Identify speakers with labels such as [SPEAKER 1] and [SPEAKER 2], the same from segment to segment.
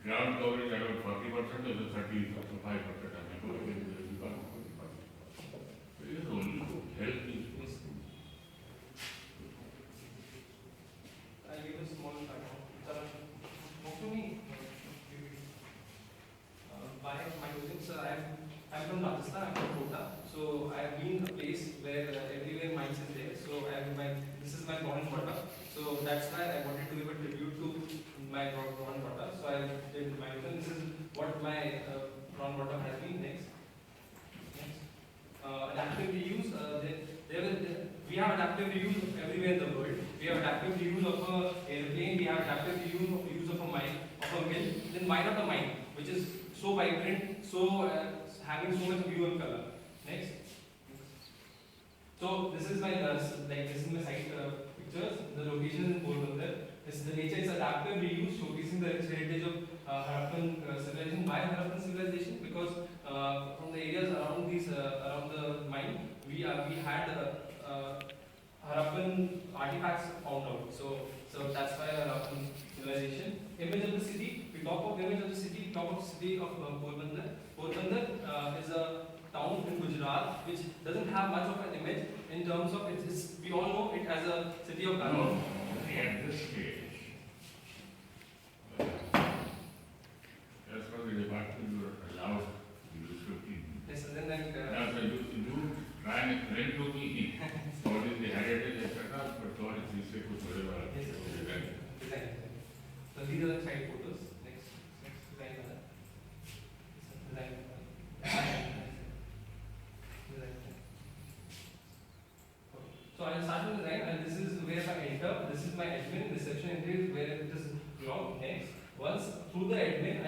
[SPEAKER 1] ground coverage around 40% or 30 or 5%. It is only to help this.
[SPEAKER 2] I give a small background. Talk to me. By my using, sir, I'm from Rajasthan, I'm from Kota. So I've been a place where everywhere mines is there. So this is my born and water. So that's why I wanted to give a tribute to my born and water. So I did my using. This is what my born water has been. Next. Adaptive reuse. We have adaptive reuse everywhere in the world. We have adaptive reuse of a airplane. We have adaptive reuse of a mine, of a mill. Then why not a mine, which is so vibrant, so having so much view and color. Next. So this is my this is my site pictures. The location in Porbandar. The nature is adaptive reuse, showcasing the rich heritage of Harappan civilization. Why Harappan civilization? Because from the areas around these around the mine, we had Harappan artifacts found out. So that's why Harappan civilization. Image of the city. We talk of image of the city. We talk of city of Porbandar. Porbandar is a town in Gujarat which doesn't have much of an image in terms of it's we all know it as a city of Gandhi.
[SPEAKER 1] No, at this stage, as per the department, you are allowed to use 15.
[SPEAKER 2] Yes, and then
[SPEAKER 1] Now, so you try and explain to me what is the heritage, etc., but God is this way, whatever.
[SPEAKER 2] yes, design. So these are the side photos. Next design. So I'll start with design, and this is where I enter. This is my admin reception entry where it is blocked. Next, once through the admin,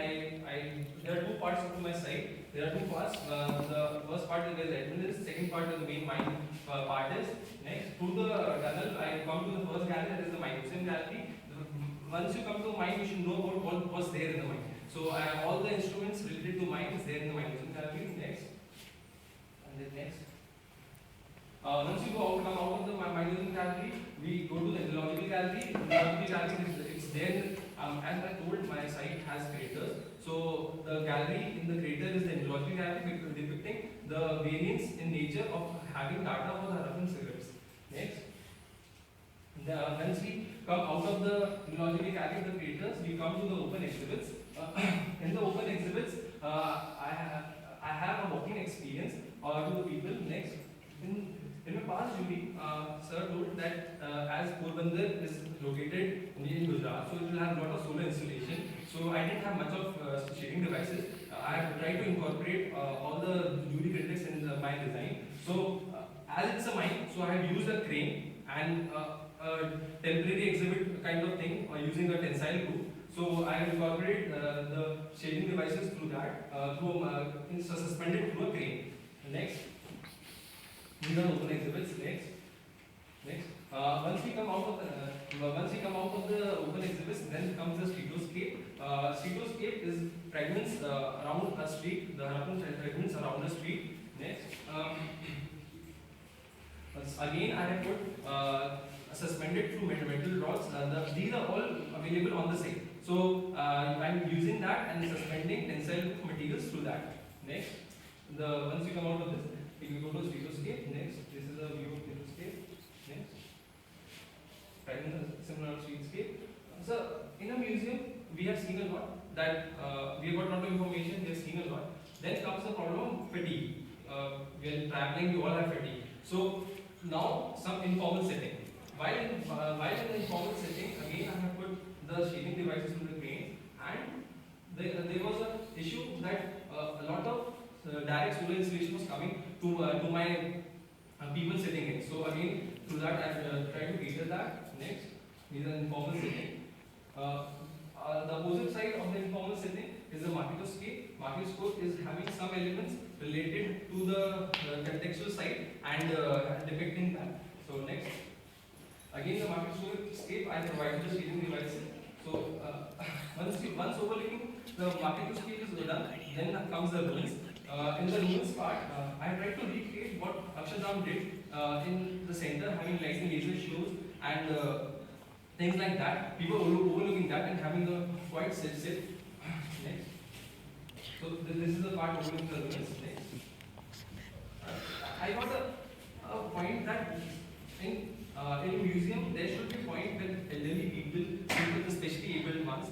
[SPEAKER 2] there are two parts of my site. There are two parts. The first part is where the admin is. Second part is the main mine part is. Next, through the tunnel, I come to the first gallery. That is the mine museum gallery. Once you come to the mine, you should know about what's there in the mine. So I have all the instruments related to mine is there in the mine museum gallery. Next, and then next. Once you come out of the mine museum gallery, we go to the ethnological gallery. Ethnological gallery it's there. As I told, my site has craters. So the gallery in the crater is the ethnological gallery depicting the variance in nature of having data for the Harappan cigarettes. Next. Once we come out of the ethnological gallery, the craters, we come to the open exhibits. In the open exhibits, I have a walking experience to the people. Next. In my past jury, sir told that as Porbandar is located in Gujarat, so it will have a lot of solar installation. So I didn't have much of shading devices. I have tried to incorporate all the UV critics in my design. So as it's a mine, so I have used a crane and a temporary exhibit kind of thing using a tensile group. So I have incorporated the shading devices through that, suspended through a crane. Next. These are open exhibits. Next. Once we come out of the open exhibits, then comes the streetoscape. Streetoscape is fragments around a street. The Harappan fragments around the street. Next. Again, I have put suspended through metal rods. These are all available on the site. So I'm using that and suspending tensile materials through that. Next. Once you come out of this. If you go to streetoscape, next, this is a view of streetoscape. Next, similar streetscape. So in a museum, we have seen a lot that we have got a lot of information. We have seen a lot. Then comes the problem of fatigue. When traveling, we all have fatigue. So now some informal setting. While in the informal setting, again I have put the shading devices in the crane, and there was an issue that a lot of direct solar installation was coming to my people sitting in. So again, through that I tried to cater that. Next, is an informal setting. The opposite side of the informal setting is the marketoscape. Marketoscape is having some elements related to the contextual side and depicting that. So next, again the marketoscape I provided the shading devices. So once overlooking the marketoscape is done, then comes the ruins. In the ruins part, I have tried to recreate what Akshardham did in the center, having lights and laser shows and things like that. People overlooking that and having a quite set Next. So this is the part overlooking the ruins. Next. I got a point that in a museum there should be a point when elderly people especially able ones,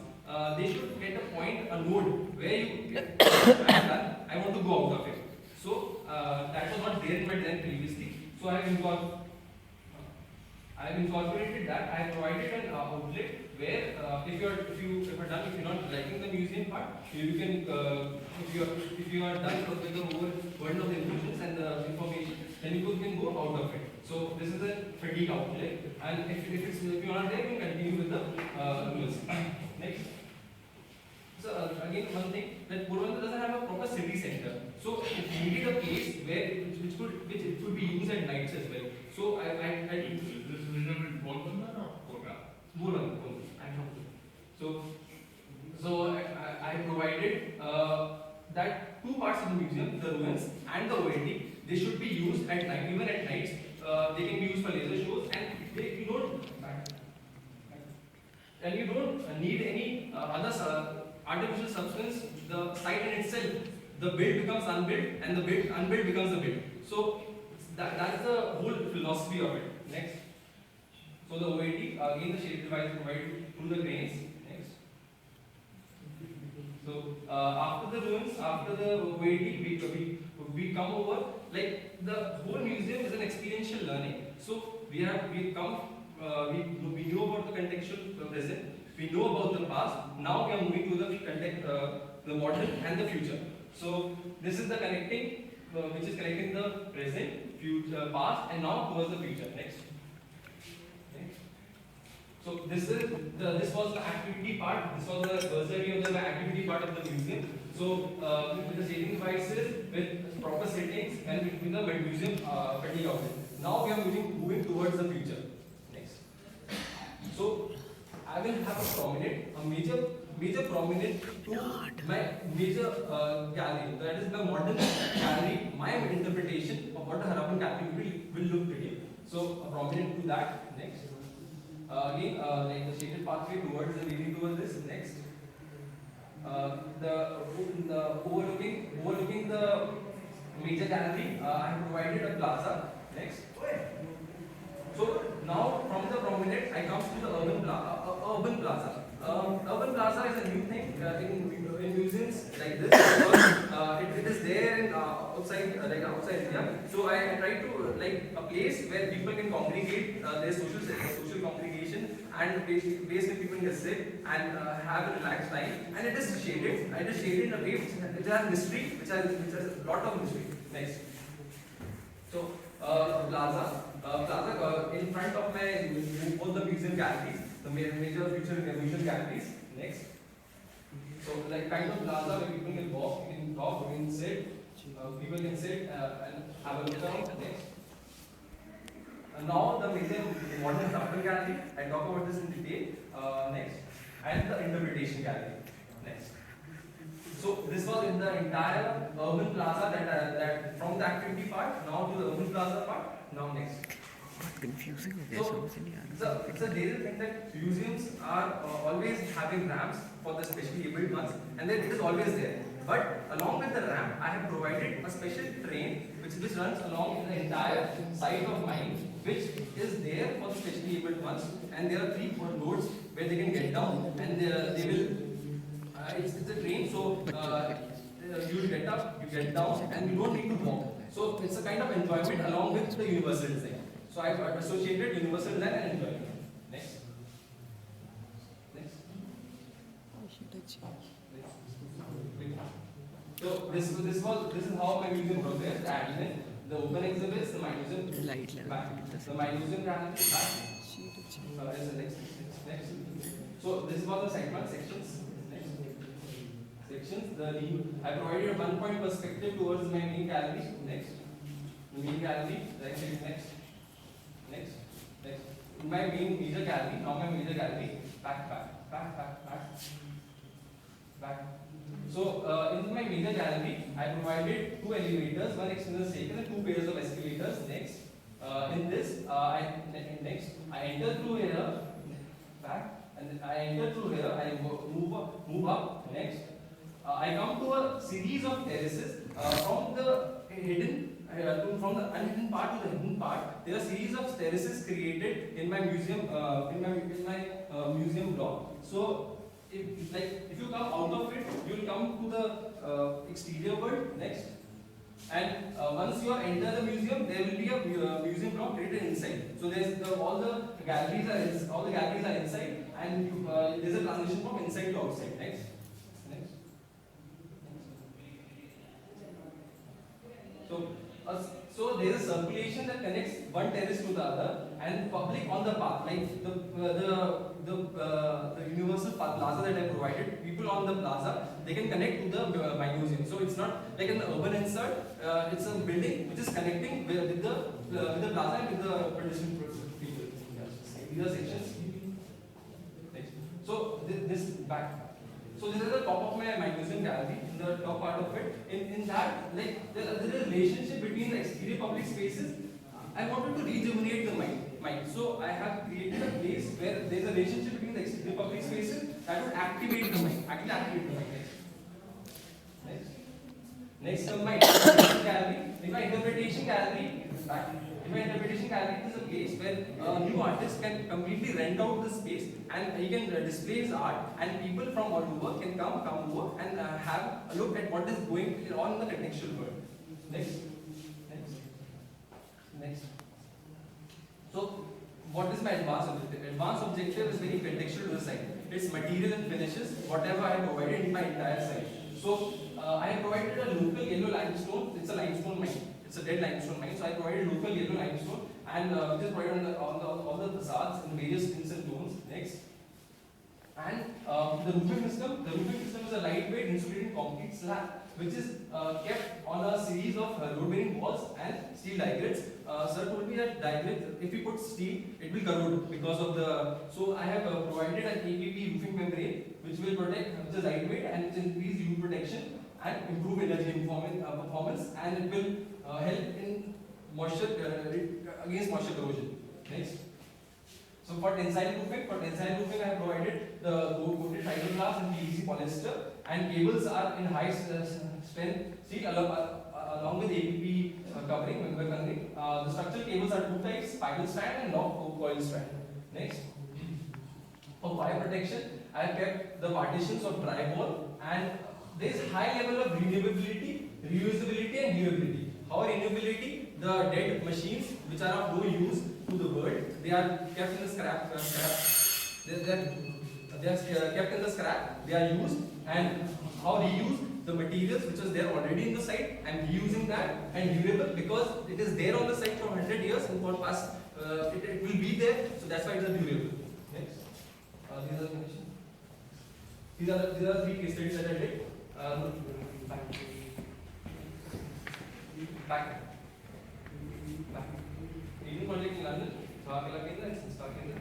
[SPEAKER 2] they should get a point, a node where you I want to go out of it. So that was not there in my design previously. So I have incorporated that. I have provided an outlet where if you're not liking the museum part, you can if you are done with the whole burden of the information and the information, then you can go out of it. So this is a fatigue outlet, and if you are not there, you can continue with the rules. Next. So again, one thing that Porbandar doesn't have a proper city center, so it needed a place where which it could be used at nights as well. So
[SPEAKER 1] Is this museum in Porbandar or Kota?
[SPEAKER 2] Porbandar. I'm from Porbandar. So I provided that two parts of the museum, the ruins and the OLD, they should be used at night, even at nights. They can be used for laser shows, and you don't need any other artificial substance. The site in itself, the build becomes unbuilt, and the unbuilt becomes the build. So that's the whole philosophy of it. Next. So the OAT, again the shape device provided through the grains. Next. So after the ruins, after the OAT, we come over, like the whole museum is an experiential learning. So we knew about the contextual present, we know about the past. Now we are moving to the modern and the future. So this is the connecting, which is connecting the present, future, past, and now towards the future. Next. So this was the activity part. This was the bursary of the activity part of the museum. So with the shading devices, with proper settings, and with the museum fatigue of it. Now we are moving towards the future. Next. So I will have a major prominent to my major gallery. That is the modern gallery. My interpretation of what the Harappan gallery will look today. So a prominent to that. Next. Again, like the shaded pathway towards the leading towards this. Next. The overlooking the major gallery, I have provided a plaza. Next. So now from the promenade, I come to the urban plaza. Urban plaza is a new thing in museums like this because it is there in outside India. So I try to like a place where people can congregate their social congregation, and basically people can sit and have a relaxed time. And it is shaded. It is shaded in a way which has mystery, which has a lot of mystery. Next. So plaza in front of both the museum galleries, the major future museum galleries. Next. So like kind of plaza where people can walk, you can talk, you can sit, people can sit and have a look around. Next. Now the major modern Harappan gallery, I talk about this in detail. Next. And the interpretation gallery. Next. So this was in the entire urban plaza that from the activity part now to the urban plaza part. Now next.
[SPEAKER 3] Confusing.
[SPEAKER 2] So it's a daily thing that museums are always having ramps for the specially abled ones, and then it is always there. But along with the ramp, I have provided a special train which runs along the entire site of mine, which is there for the specially abled ones, and there are 3-4 nodes where they can get down, and they will. It's a train, so you will get up, you get down, and you don't need to walk. So it's a kind of enjoyment along with the universal design. So I've associated universal design and enjoyment. Next. So this is how my museum progressed. Admin, the open exhibits, the my museum back. So my museum gallery back. Next. So this was the segment sections. Sections. I provided a 1-point perspective towards my main gallery. Next. Main gallery. Next. In my main major gallery. Now my major gallery. Back. So in my major gallery, I provided 2 elevators, 1 external staircase, and 2 pairs of escalators. Next. In this, I enter through here, back, and I enter through here. I move up. Next, I come to a series of terraces from the hidden from the unhidden part to the hidden part. There are series of terraces created in my museum museum block. So if you come out of it, you will come to the exterior world. Next. And once you enter the museum, there will be a museum block created inside. So there's all the galleries are inside, and there's a transition from inside to outside. Next. So there is a circulation that connects one terrace to the other, and public on the path, like the universal plaza that I provided. People on the plaza, they can connect to the my museum. So it's not like an urban insert. It's a building which is connecting with the plaza and with the pedestrian people. These are sections. So this back. So this is the top of my museum gallery, in the top part of it. In that, like there is a relationship between the exterior public spaces. I wanted to rejuvenate the mind. So I have created a place where there is a relationship between the exterior public spaces that would activate the mind. Actually activate the mind. Next, my interpretation gallery. In my interpretation gallery, is a place where new artists can completely rent out the space, and he can display his art, and people from all over can come over and have a look at what is going on in the contextual world. Next. So, what is my advanced objective? Advanced objective is very contextual to the site. It's material and finishes, whatever I have provided in my entire site. So, I have provided a local yellow limestone. It's a limestone mine. It's a dead limestone mine. So I provided local yellow limestone, and which is provided on the facades in various tints and tones. Next, and the roofing system. The roofing system is a lightweight insulated concrete slab, which is kept on a series of load-bearing walls and steel die grids. Sir told me that die grids, if we put steel, it will corrode because of the. So I have provided an APP roofing membrane, which will protect, which is lightweight and which increase UV protection and improve energy performance, and it will help in moisture against moisture corrosion. Next. So for tensile roofing, I have provided the coated fiberglass and PVC polyester, and cables are in high strength steel along with APP covering. The structural cables are two types: spiral strand and long coil strand. Next. For fire protection, I have kept the partitions of drywall, and there is high level of renewability, reusability, and durability. How renewability? The dead machines which are of no use to the world, they are kept in the scrap. They are kept in the scrap. They are used, and how reuse? The materials which was there already in the site, and reusing that, and durable because it is there on the site for 100 years, and for past it will be there. So that's why it is durable. Next, these are three case studies that I did. Back. Leading project in London, Dhaka Kendra and Sanskar Kendra.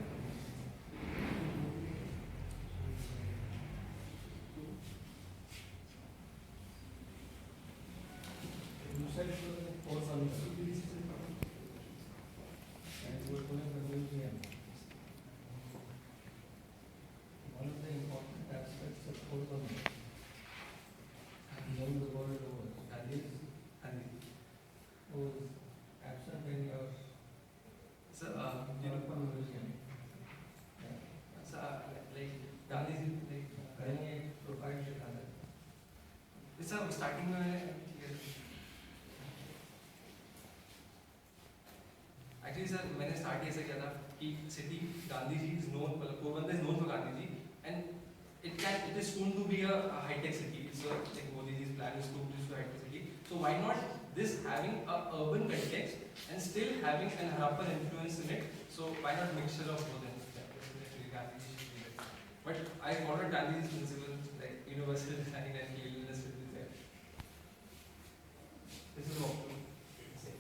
[SPEAKER 2] You said it was a course on one of the important aspects of course on knowing the world over. Was absent in your museum. So, like Gandhi, like profile sir, starting में actually sir मैंने start ऐसे किया था कि city Gandhi ji is known, Porbandar is known for Gandhi ji, and it is soon to be a high tech city. So like Modi ji's plan is to be a high tech city. So why not this having a urban context and still having an Harappan influence in it? So why not mixture of both? But I followed Gandhi's principle, like universal design and cleanliness will be there. This is what we say.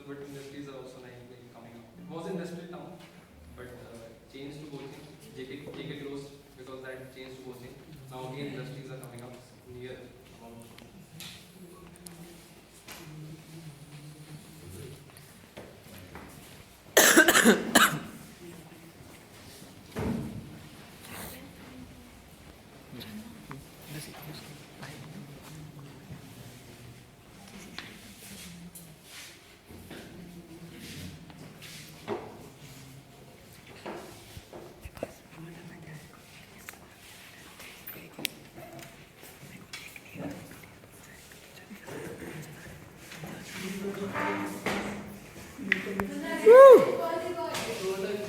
[SPEAKER 2] but industries are also like coming up. It was industrial town, but changed to coaching. JK closed because that changed to coaching. Now again industries are coming up near.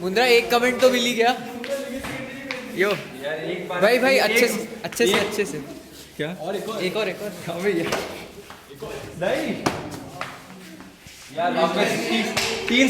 [SPEAKER 3] Mundra एक comment तो मिली क्या यो
[SPEAKER 2] यार एक बार
[SPEAKER 3] भाई भाई अच्छे से क्या
[SPEAKER 2] और
[SPEAKER 3] एक और हाँ भैया
[SPEAKER 2] नहीं यार वापस 3